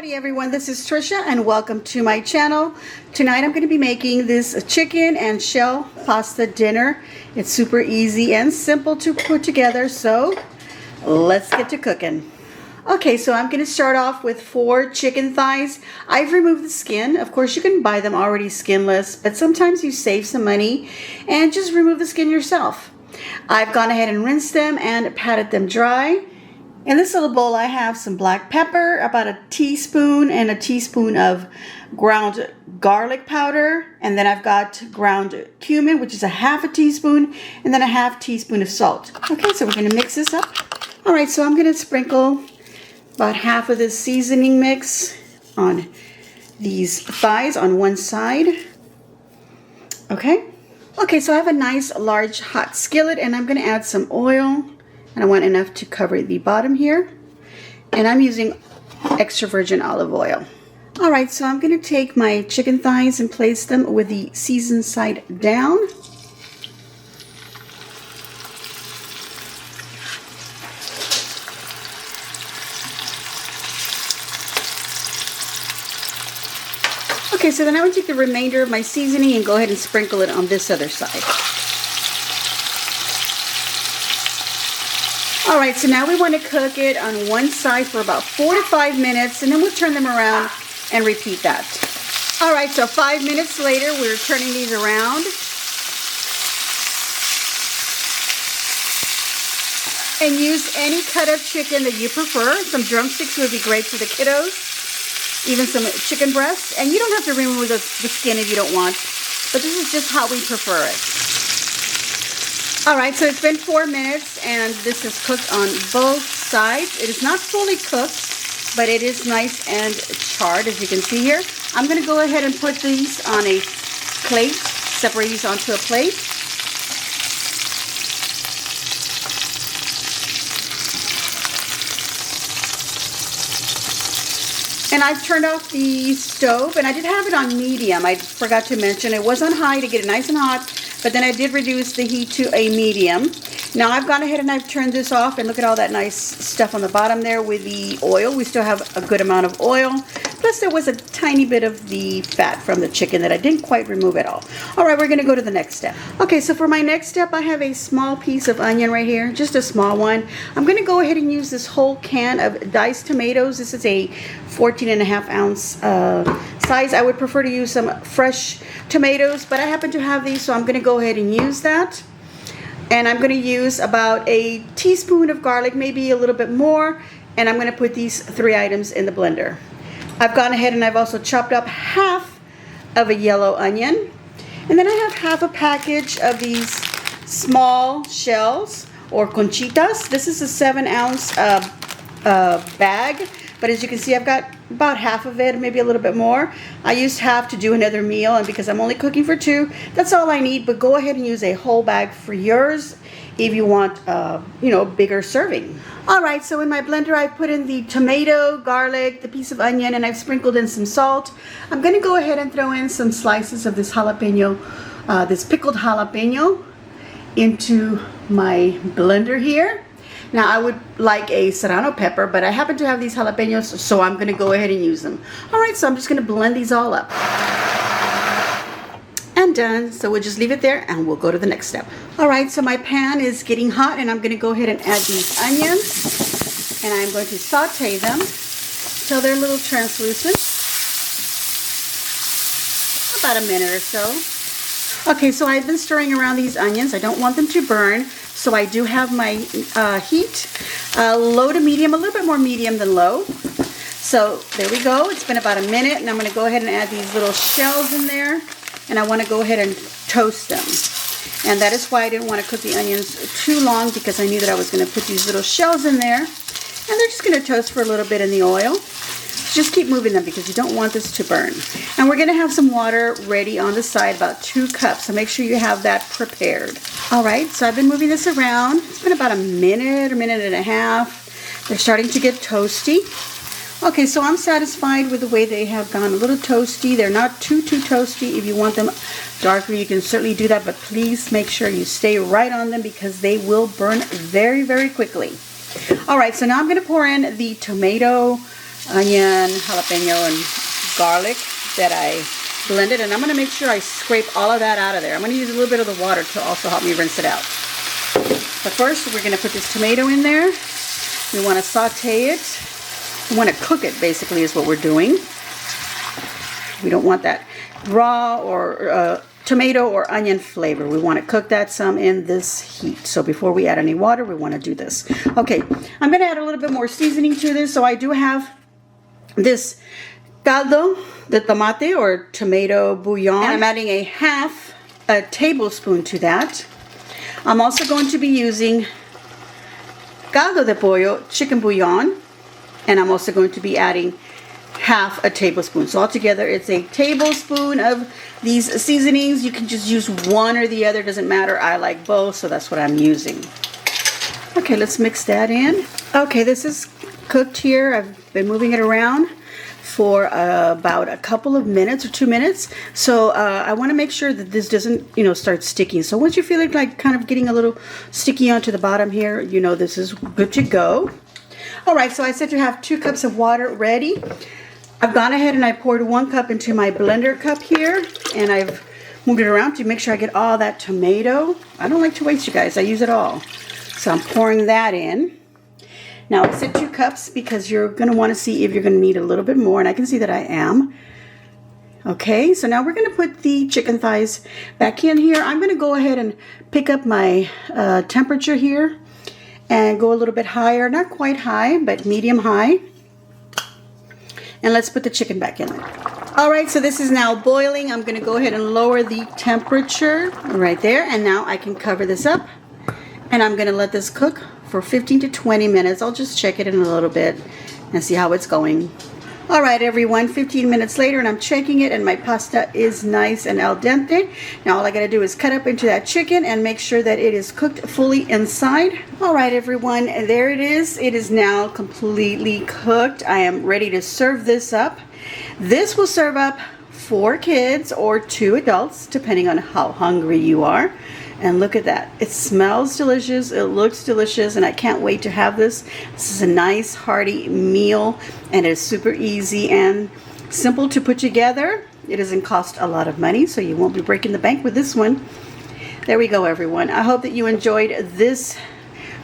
Howdy everyone, this is Tricia and welcome to my channel. Tonight I'm going to be making this chicken and shell pasta dinner. It's super easy and simple to put together, so let's get to cooking. Okay, so I'm going to start off with 4 chicken thighs. I've removed the skin. Of course, you can buy them already skinless, but sometimes you save some money and just remove the skin yourself. I've gone ahead and rinsed them and patted them dry. In this little bowl I have some black pepper, about a teaspoon, and a teaspoon of ground garlic powder. And then I've got ground cumin, which is a half a teaspoon, and then a half teaspoon of salt. Okay, so we're going to mix this up. Alright, so I'm going to sprinkle about half of this seasoning mix on these thighs on one side. Okay, so I have a nice large hot skillet and I'm going to add some oil. And I want enough to cover the bottom here. And I'm using extra virgin olive oil. Alright, so I'm going to take my chicken thighs and place them with the seasoned side down. Okay, so then I would take the remainder of my seasoning and go ahead and sprinkle it on this other side. Alright, so now we want to cook it on one side for about 4 to 5 minutes, and then we'll turn them around and repeat that. Alright, so 5 minutes later, we're turning these around. And use any cut of chicken that you prefer. Some drumsticks would be great for the kiddos. Even some chicken breasts. And you don't have to remove the skin if you don't want, but this is just how we prefer it. Alright, so it's been 4 minutes and this is cooked on both sides. It is not fully cooked, but it is nice and charred, as you can see here. I'm going to go ahead and put these on a plate, separate these onto a plate. And I've turned off the stove, and I did have it on medium. I forgot to mention it was on high to get it nice and hot. But then I did reduce the heat to a medium. Now I've gone ahead and I've turned this off, and look at all that nice stuff on the bottom there with the oil. We still have a good amount of oil. Plus there was a tiny bit of the fat from the chicken that I didn't quite remove at all. Alright, we're going to go to the next step. Okay, so for my next step I have a small piece of onion right here, just a small one. I'm going to go ahead and use this whole can of diced tomatoes. This is a 14.5 ounce size. I would prefer to use some fresh tomatoes, but I happen to have these, so I'm going to go ahead and use that. And I'm going to use about a teaspoon of garlic, maybe a little bit more, and I'm going to put these 3 items in the blender. I've gone ahead and I've also chopped up half of a yellow onion, and then I have half a package of these small shells or conchitas. This is a 7 ounce bag. But as you can see, I've got about half of it, maybe a little bit more. I used half to do another meal, and because I'm only cooking for 2, that's all I need. But go ahead and use a whole bag for yours if you want, bigger serving. All right, so in my blender, I put in the tomato, garlic, the piece of onion, and I've sprinkled in some salt. I'm going to go ahead and throw in some slices of this jalapeno, this pickled jalapeno into my blender here. Now I would like a serrano pepper, but I happen to have these jalapenos, so I'm going to go ahead and use them. Alright, so I'm just going to blend these all up. And done. So we'll just leave it there and we'll go to the next step. Alright, so my pan is getting hot and I'm going to go ahead and add these onions. And I'm going to saute them till they're a little translucent. About a minute or so. Okay, so I've been stirring around these onions. I don't want them to burn. So I do have my heat low to medium, a little bit more medium than low. So there we go. It's been about a minute, and I'm going to go ahead and add these little shells in there. And I want to go ahead and toast them. And that is why I didn't want to cook the onions too long, because I knew that I was going to put these little shells in there. And they're just going to toast for a little bit in the oil. Just keep moving them because you don't want this to burn. And we're going to have some water ready on the side, about 2 cups. So make sure you have that prepared. Alright, so I've been moving this around. It's been about a minute and a half. They're starting to get toasty. Okay, so I'm satisfied with the way they have gone. A little toasty. They're not too toasty. If you want them darker, you can certainly do that. But please make sure you stay right on them because they will burn very, very quickly. Alright, so now I'm going to pour in the tomato onion, jalapeno, and garlic that I blended. And I'm going to make sure I scrape all of that out of there. I'm going to use a little bit of the water to also help me rinse it out. But first, we're going to put this tomato in there. We want to saute it. We want to cook it, basically, is what we're doing. We don't want that raw or tomato or onion flavor. We want to cook that some in this heat. So before we add any water, we want to do this. Okay, I'm going to add a little bit more seasoning to this. So I do have this caldo de tomate or tomato bouillon. And I'm adding a half a tablespoon to that. I'm also going to be using caldo de pollo chicken bouillon. And I'm also going to be adding half a tablespoon. So altogether it's a tablespoon of these seasonings. You can just use one or the other, doesn't matter. I like both, so that's what I'm using. Okay, let's mix that in. Okay, this is cooked here. I've been moving it around for about a couple of minutes or 2 minutes. So I want to make sure that this doesn't, start sticking. So once you feel it like kind of getting a little sticky onto the bottom here, this is good to go. All right, so I said to have 2 cups of water ready. I've gone ahead and I poured 1 cup into my blender cup here, and I've moved it around to make sure I get all that tomato. I don't like to waste, you guys. I use it all. So I'm pouring that in. Now I said 2 cups because you're going to want to see if you're going to need a little bit more, and I can see that I am. Okay, so now we're going to put the chicken thighs back in here. I'm going to go ahead and pick up my temperature here and go a little bit higher, not quite high, but medium high. And let's put the chicken back in there. All right, so this is now boiling. I'm gonna go ahead and lower the temperature right there. And now I can cover this up. And I'm gonna let this cook for 15 to 20 minutes. I'll just check it in a little bit and see how it's going. All right, everyone, 15 minutes later, and I'm checking it, and my pasta is nice and al dente. Now all I gotta do is cut up into that chicken and make sure that it is cooked fully inside. All right, everyone, and there it is. It is now completely cooked. I am ready to serve this up. This will serve up 4 kids or 2 adults, depending on how hungry you are. And look at that. It smells delicious. It looks delicious. And I can't wait to have this. This is a nice, hearty meal. And it's super easy and simple to put together. It doesn't cost a lot of money, so you won't be breaking the bank with this one. There we go, everyone. I hope that you enjoyed this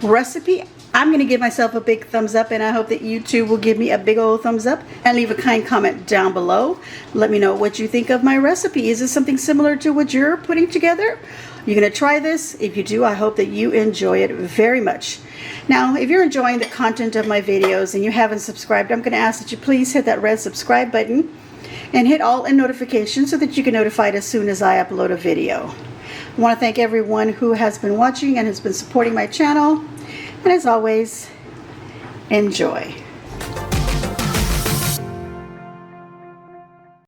recipe. I'm going to give myself a big thumbs up, and I hope that you too will give me a big old thumbs up and leave a kind comment down below. Let me know what you think of my recipe. Is this something similar to what you're putting together? You're going to try this? If you do, I hope that you enjoy it very much. Now, if you're enjoying the content of my videos and you haven't subscribed, I'm going to ask that you please hit that red subscribe button and hit all in notifications so that you get notified as soon as I upload a video. I want to thank everyone who has been watching and has been supporting my channel. And as always, enjoy.